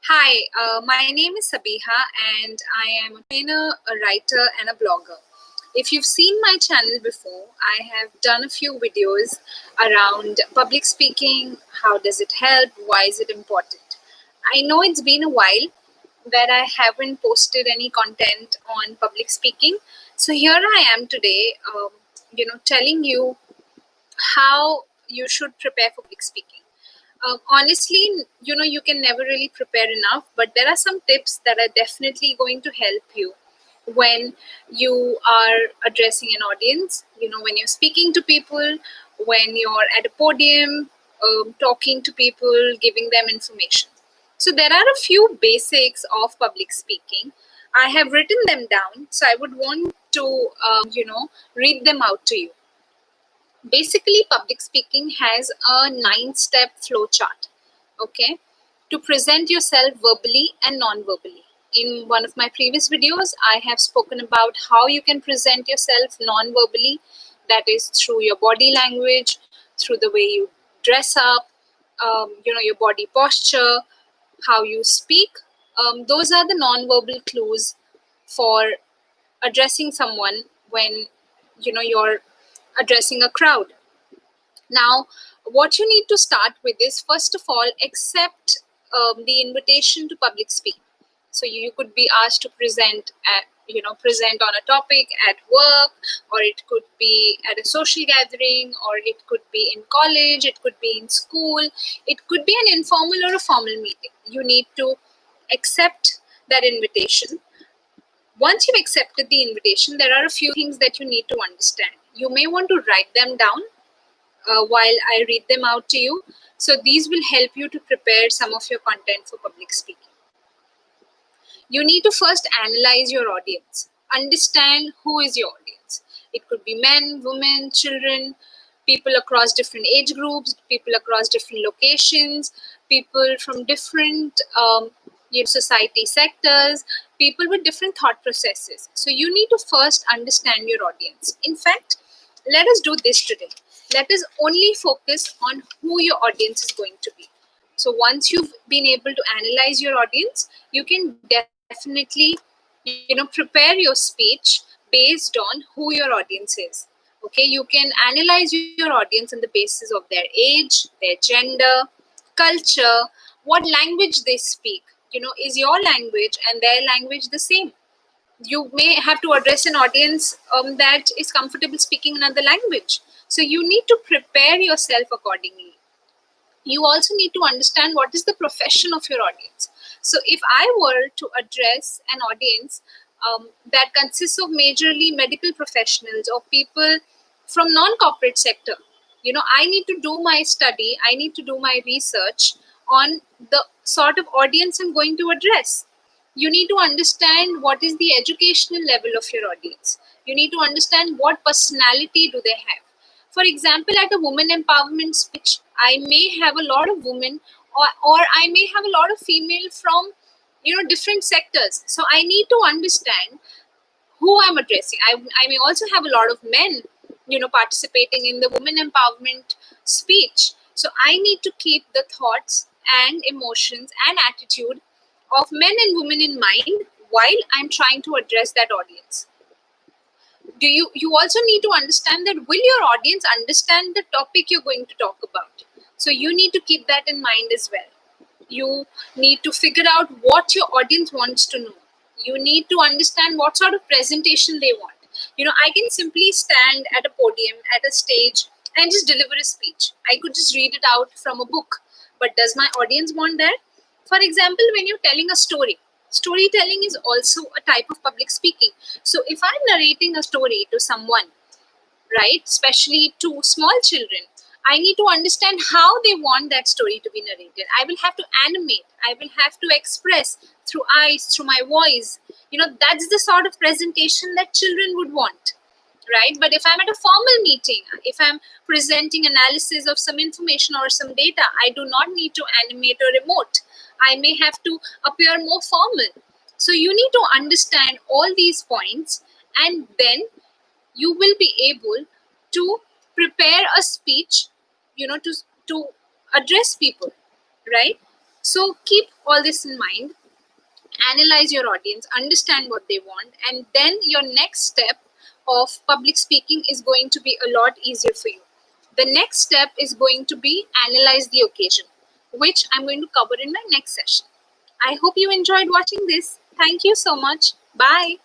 Hi, my name is Sabiha and I am a trainer, a writer, and a blogger. If you've seen my channel before, I have done a few videos around public speaking, how does it help, why is it important. I know it's been a while that I haven't posted any content on public speaking. So here I am today, telling you how you should prepare for public speaking. Honestly, you can never really prepare enough, but there are some tips that are definitely going to help you when you are addressing an audience, when you're speaking to people, when you're at a podium, talking to people, giving them information. So there are a few basics of public speaking. I have written them down, so I would want to, read them out to you. Basically, public speaking has a 9-step flow chart, okay, to present yourself verbally and non-verbally. In one of my previous videos, I have spoken about how you can present yourself non-verbally, that is through your body language, through the way you dress up, your body posture, how you speak. Those are the non-verbal clues for addressing someone when you're addressing a crowd. Now, what you need to start with is, first of all, accept the invitation to public speaking. So you could be asked to present on a topic at work, or it could be at a social gathering, or it could be in college, it could be in school, it could be an informal or a formal meeting. You need to accept that invitation. Once you've accepted the invitation, there are a few things that you need to understand. You may want to write them down while I read them out to you. So these will help you to prepare some of your content for public speaking. You need to first analyze your audience. Understand who is your audience. It could be men, women, children, people across different age groups, people across different locations, people from different society sectors, people with different thought processes. So you need to first understand your audience. In fact, let us do this today. Let us only focus on who your audience is going to be. So once you've been able to analyze your audience, you can definitely prepare your speech based on who your audience is. Okay, you can analyze your audience on the basis of their age, their gender, culture, what language they speak. Is your language and their language the same? You may have to address an audience that is comfortable speaking another language. So you need to prepare yourself accordingly. You also need to understand what is the profession of your audience. So if I were to address an audience that consists of majorly medical professionals or people from non-corporate sector, I need to do my study, I need to do my research on the sort of audience I'm going to address. You need to understand what is the educational level of your audience. You need to understand what personality do they have. For example, at a women empowerment speech, I may have a lot of women, or I may have a lot of female from different sectors. So I need to understand who I'm addressing. I may also have a lot of men participating in the women empowerment speech. So I need to keep the thoughts and emotions and attitude of men and women in mind while I'm trying to address that audience. You also need to understand that will your audience understand the topic you're going to talk about? So you need to keep that in mind as well. You need to figure out what your audience wants to know. You need to understand what sort of presentation they want. I can simply stand at a podium, at a stage, and just deliver a speech. I could just read it out from a book. But does my audience want that? For example, when you're telling a story, storytelling is also a type of public speaking. So if I'm narrating a story to someone, right, especially to small children, I need to understand how they want that story to be narrated. I will have to animate, I will have to express through eyes, through my voice. That's the sort of presentation that children would want, right? But if I'm at a formal meeting, if I'm presenting analysis of some information or some data, I do not need to animate or emote. I may have to appear more formal. So you need to understand all these points, and then you will be able to prepare a speech to address people, right? So keep all this in mind, analyze your audience, understand what they want, and then your next step of public speaking is going to be a lot easier for you. The next step is going to be analyze the occasion, which I'm going to cover in my next session. I hope you enjoyed watching this. Thank you so much. Bye.